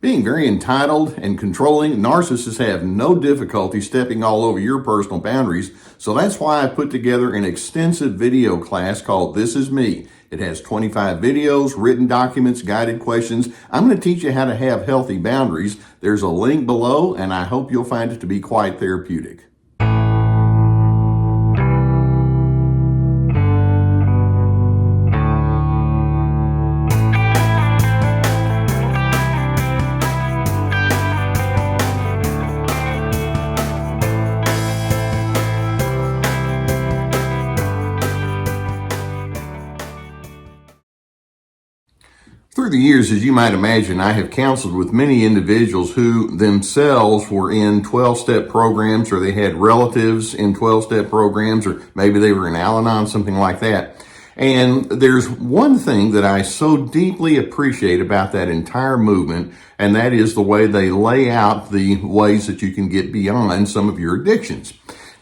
Being very entitled and controlling, narcissists have no difficulty stepping all over your personal boundaries. So that's why I put together an extensive video class called This Is Me. It has 25 videos, written documents, guided questions. I'm going to teach you how to have healthy boundaries. There's a link below, and I hope you'll find it to be quite therapeutic. Through the years, as you might imagine, I have counseled with many individuals who themselves were in 12-step programs, or they had relatives in 12-step programs, or maybe they were in Al-Anon, something like that. And there's one thing that I so deeply appreciate about that entire movement, and that is the way they lay out the ways that you can get beyond some of your addictions.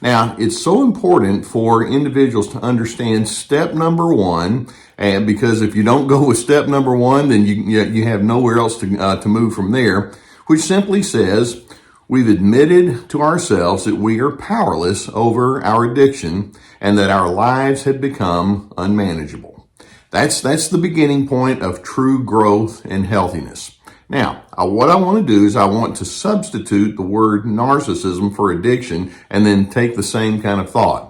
Now, it's so important for individuals to understand step number one, and because if you don't go with step number one, then you have nowhere else to move from there, which simply says we've admitted to ourselves that we are powerless over our addiction and that our lives have become unmanageable. That's the beginning point of true growth and healthiness. Now, what I want to do is I want to substitute the word narcissism for addiction and then take the same kind of thought.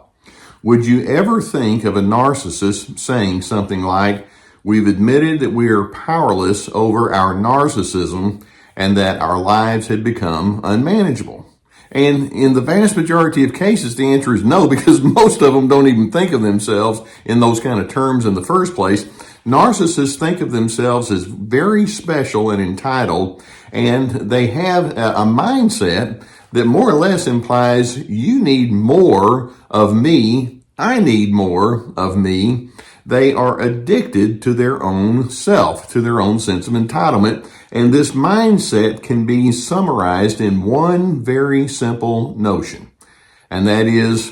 Would you ever think of a narcissist saying something like, we've admitted that we are powerless over our narcissism and that our lives had become unmanageable? And in the vast majority of cases, the answer is no, because most of them don't even think of themselves in those kind of terms in the first place. Narcissists think of themselves as very special and entitled, and they have a mindset that more or less implies you need more of me, I need more of me. They are addicted to their own self, to their own sense of entitlement, and this mindset can be summarized in one very simple notion, and that is,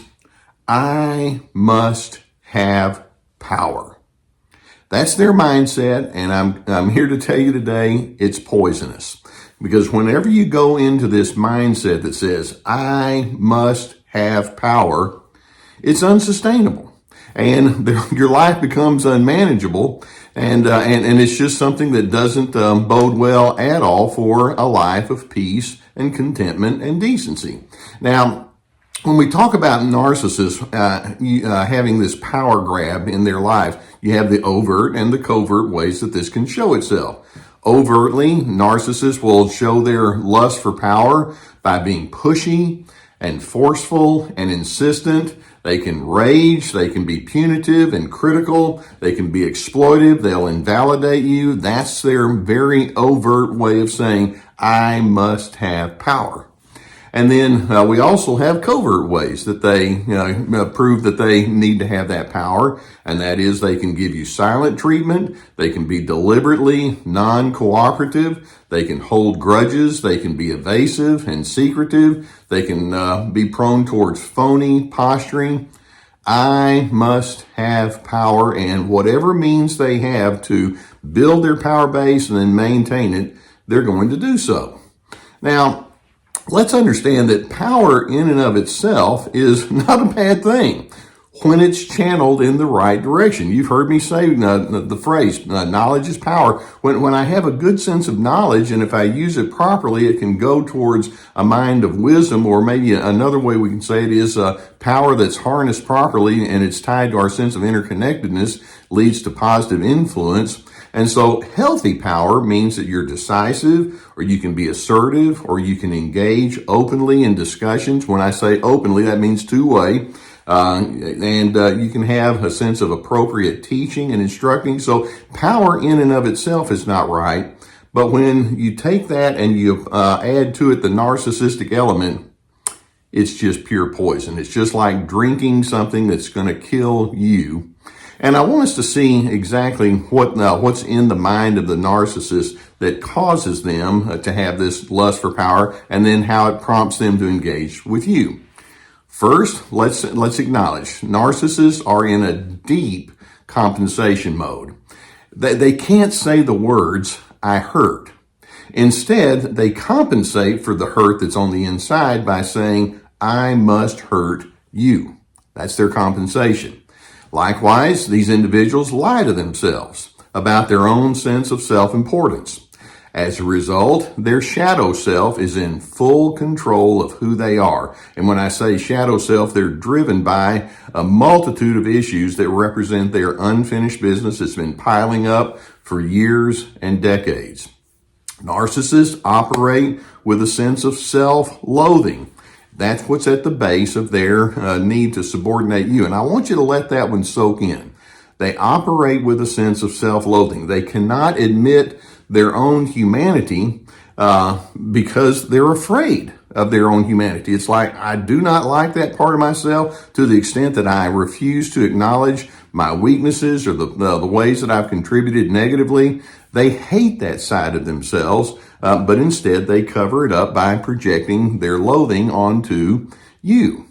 I must have power. That's their mindset, and I'm here to tell you today it's poisonous. Because whenever you go into this mindset that says, I must have power, it's unsustainable. And your life becomes unmanageable, and it's just something that doesn't bode well at all for a life of peace and contentment and decency. Now, when we talk about narcissists having this power grab in their life, you have the overt and the covert ways that this can show itself. Overtly, narcissists will show their lust for power by being pushy and forceful and insistent. They can rage, they can be punitive and critical, they can be exploitive, they'll invalidate you. That's their very overt way of saying, I must have power. And then we also have covert ways that they prove that they need to have that power, and that is they can give you silent treatment, they can be deliberately non-cooperative, they can hold grudges, they can be evasive and secretive, they can be prone towards phony posturing. I must have power, and whatever means they have to build their power base and then maintain it, they're going to do so. Now, let's understand that power in and of itself is not a bad thing when it's channeled in the right direction. You've heard me say the phrase, knowledge is power. When I have a good sense of knowledge, and if I use it properly, it can go towards a mind of wisdom, or maybe another way we can say it is power that's harnessed properly and it's tied to our sense of interconnectedness, leads to positive influence. And so healthy power means that you're decisive, or you can be assertive, or you can engage openly in discussions. When I say openly, that means two-way. And you can have a sense of appropriate teaching and instructing. So power in and of itself is not right. But when you take that and you add to it the narcissistic element, it's just pure poison. It's just like drinking something that's going to kill you. And I want us to see exactly what's in the mind of the narcissist that causes them to have this lust for power, and then how it prompts them to engage with you. First, let's acknowledge narcissists are in a deep compensation mode. They can't say the words, I hurt. Instead, they compensate for the hurt that's on the inside by saying, I must hurt you. That's their compensation. Likewise, these individuals lie to themselves about their own sense of self-importance. As a result, their shadow self is in full control of who they are. And when I say shadow self, they're driven by a multitude of issues that represent their unfinished business that's been piling up for years and decades. Narcissists operate with a sense of self-loathing. That's what's at the base of their need to subordinate you. And I want you to let that one soak in. They operate with a sense of self-loathing. They cannot admit their own humanity because they're afraid of their own humanity. It's like, I do not like that part of myself to the extent that I refuse to acknowledge my weaknesses or the ways that I've contributed negatively. They hate that side of themselves, but instead they cover it up by projecting their loathing onto you.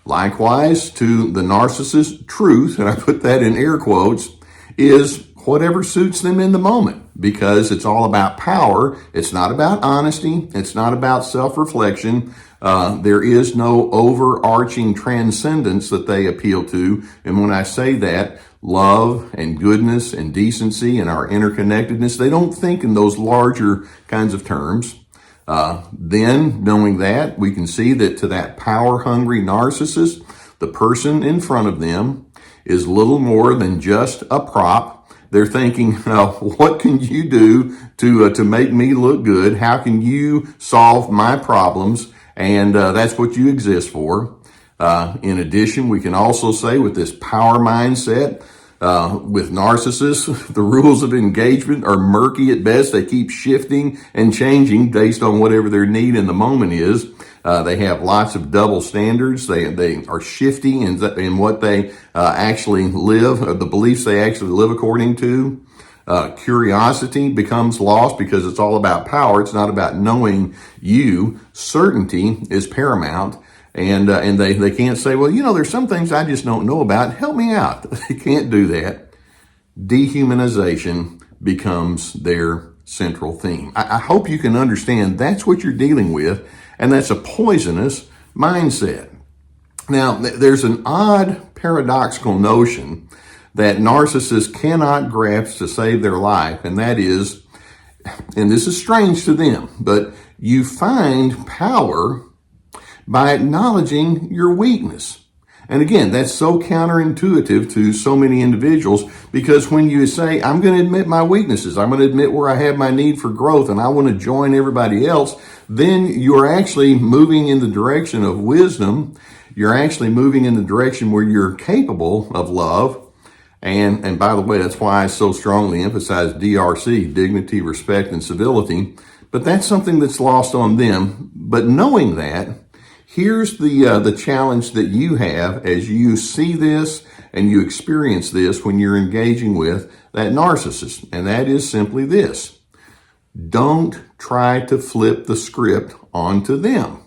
Likewise, to the narcissist, truth, and I put that in air quotes, is whatever suits them in the moment, because it's all about power. It's not about honesty. It's not about self-reflection. There is no overarching transcendence that they appeal to. And when I say that, love and goodness and decency and our interconnectedness, they don't think in those larger kinds of terms. Then, knowing that, we can see that to that power-hungry narcissist, the person in front of them is little more than just a prop. They're thinking, what can you do to make me look good? How can you solve my problems? And that's what you exist for. In addition, we can also say with this power mindset, with narcissists, the rules of engagement are murky at best. They keep shifting and changing based on whatever their need in the moment is. They have lots of double standards. They are shifty in what they actually live, the beliefs they actually live according to. Curiosity becomes lost because it's all about power. It's not about knowing you. Certainty is paramount. And they can't say, well, there's some things I just don't know about. Help me out. They can't do that. Dehumanization becomes their central theme. I hope you can understand that's what you're dealing with, and that's a poisonous mindset. Now, there's an odd paradoxical notion that narcissists cannot grasp to save their life, and that is, and this is strange to them, but you find power by acknowledging your weakness. And again, that's so counterintuitive to so many individuals, because when you say, I'm going to admit my weaknesses, I'm going to admit where I have my need for growth, and I want to join everybody else, then you're actually moving in the direction of wisdom. You're actually moving in the direction where you're capable of love. And by the way, that's why I so strongly emphasize DRC, dignity, respect, and civility. But that's something that's lost on them. But knowing that, here's the challenge that you have as you see this and you experience this when you're engaging with that narcissist. And that is simply this. Don't try to flip the script onto them.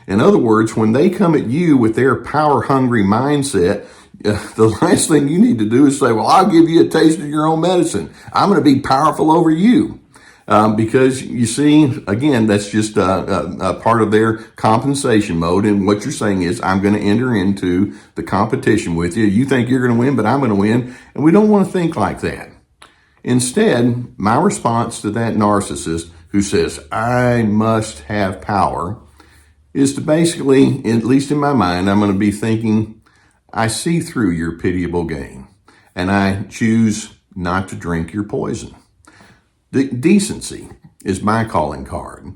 In other words, when they come at you with their power-hungry mindset, the last thing you need to do is say, well, I'll give you a taste of your own medicine. I'm going to be powerful over you. Because you see, again, that's just a part of their compensation mode. And what you're saying is, I'm going to enter into the competition with you. You think you're going to win, but I'm going to win. And we don't want to think like that. Instead, my response to that narcissist who says, I must have power, is to basically, at least in my mind, I'm going to be thinking, I see through your pitiable game, and I choose not to drink your poison. Decency is my calling card.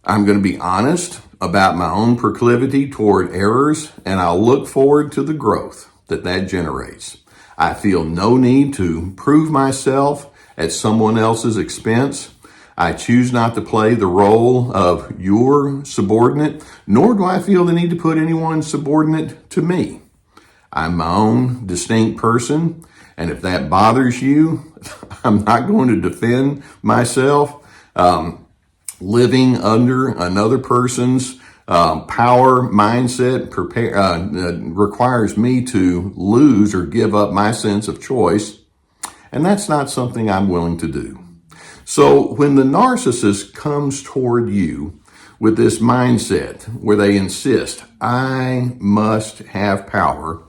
I'm going to be honest about my own proclivity toward errors, and I'll look forward to the growth that generates. I feel no need to prove myself at someone else's expense. I choose not to play the role of your subordinate, nor do I feel the need to put anyone subordinate to me. I'm my own distinct person, and if that bothers you, I'm not going to defend myself. Living under another person's power mindset requires me to lose or give up my sense of choice, and that's not something I'm willing to do. So when the narcissist comes toward you with this mindset where they insist, I must have power,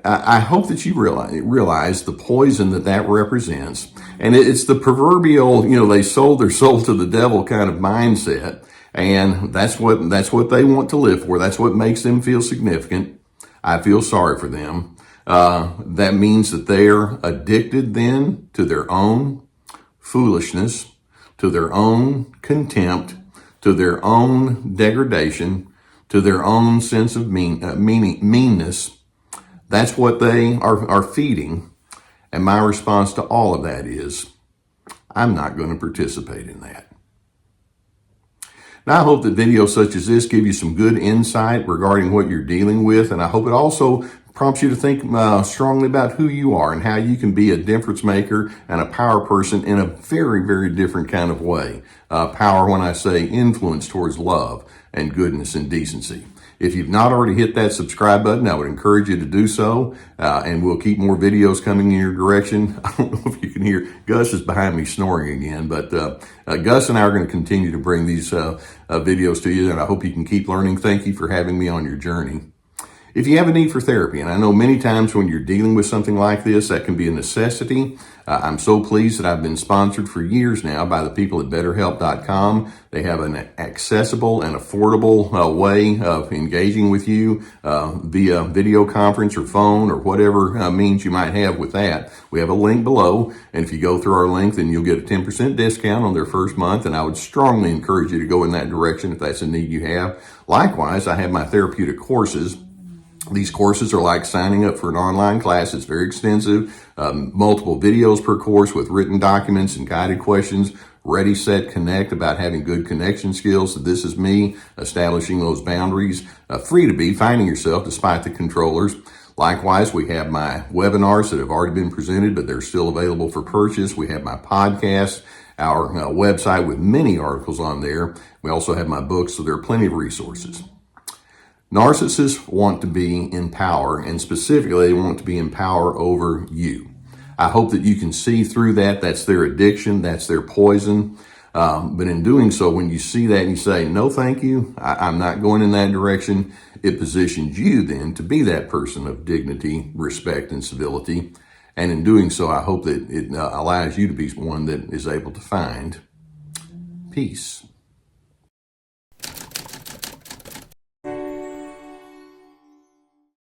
I hope that you realize the poison that represents. And it's the proverbial, they sold their soul to the devil kind of mindset. And that's what they want to live for. That's what makes them feel significant. I feel sorry for them. That means that they're addicted then to their own foolishness, to their own contempt, to their own degradation, to their own sense of meanness. That's what they are feeding. And my response to all of that is, I'm not going to participate in that. Now, I hope that videos such as this give you some good insight regarding what you're dealing with. And I hope it also prompts you to think strongly about who you are and how you can be a difference maker and a power person in a very, very different kind of way. Power, when I say influence towards love and goodness and decency. If you've not already hit that subscribe button, I would encourage you to do so, and we'll keep more videos coming in your direction. I don't know if you can hear, Gus is behind me snoring again, but Gus and I are going to continue to bring these videos to you, and I hope you can keep learning. Thank you for having me on your journey. If you have a need for therapy, and I know many times when you're dealing with something like this, that can be a necessity. I'm so pleased that I've been sponsored for years now by the people at BetterHelp.com. They have an accessible and affordable way of engaging with you via video conference or phone or whatever means you might have with that. We have a link below, and if you go through our link, then you'll get a 10% discount on their first month, and I would strongly encourage you to go in that direction if that's a need you have. Likewise, I have my therapeutic courses. These courses are like signing up for an online class. It's very extensive, multiple videos per course with written documents and guided questions, ready, set, connect, about having good connection skills. So this is me establishing those boundaries, free to be, finding yourself despite the controllers. Likewise, we have my webinars that have already been presented, but they're still available for purchase. We have my podcast, our website with many articles on there. We also have my books, so there are plenty of resources. Narcissists want to be in power, and specifically, they want to be in power over you. I hope that you can see through that. That's their addiction. That's their poison. But in doing so, when you see that and you say, no, thank you, I'm not going in that direction, it positions you then to be that person of dignity, respect, and civility. And in doing so, I hope that it allows you to be one that is able to find peace.